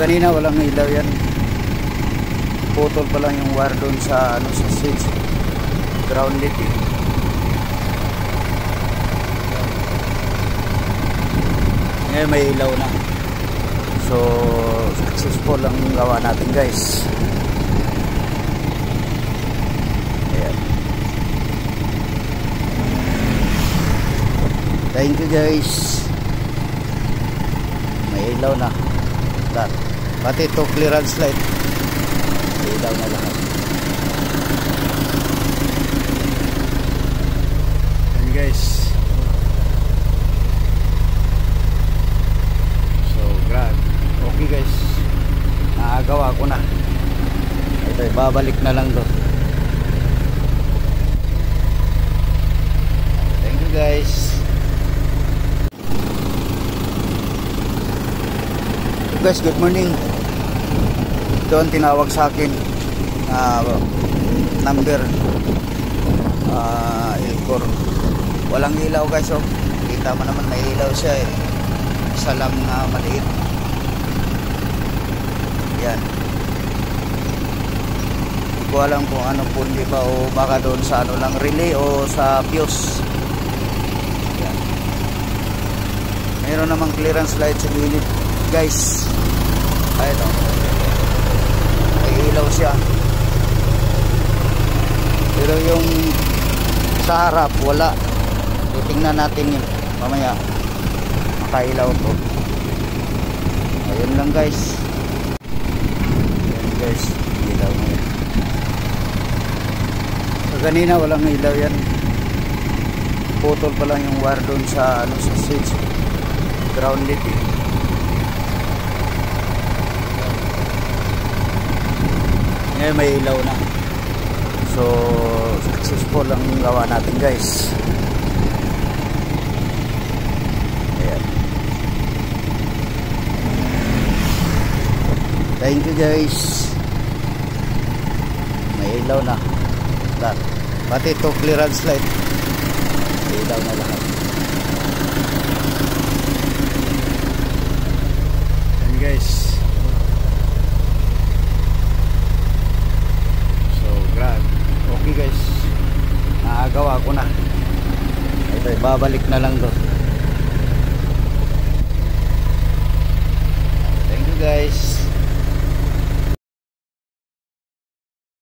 Kanina walang ilaw yan. Putol pa lang yung wire doon sa sa switch. Grounded eh. Ngayon may ilaw na. So successful ang gawa natin, guys. Ayan. Thank you, guys. May ilaw na. Pati ito clearance light. May ilaw na lahat. Ayan, guys. So grabe. Okay, guys. Nakagawa ko na. Ito, babalik na lang to. Thank you, guys. Guys, good morning. Ito ang tinawag sa akin number Elcor. Walang ilaw, guys. Oh. Kita mo naman may ilaw siya eh. Isa lang na maliit. Yan. Hindi ko alam kung ano po, di ba, o baka doon sa ano lang, relay o sa fuse. Yan. Meron namang clearance light sa gilid, guys. Ayun o, may ilaw siya, pero yung sa harap wala. Titingnan natin yun mamaya, makailaw po. Ayun lang, guys. Ayun, guys, ilaw na yun. So, kanina walang ilaw yan. Putol pa lang yung wire doon sa sa switch. Grounded eh. Ngayon may ilaw na. So successful ang gawa natin, guys. Ayan. Thank you, guys. May ilaw na. Pati ito clearance light. May ilaw na lahat. Ayan, guys. Okay, guys, nakagawa ko na. Ito, babalik na lang doon. Thank you, guys.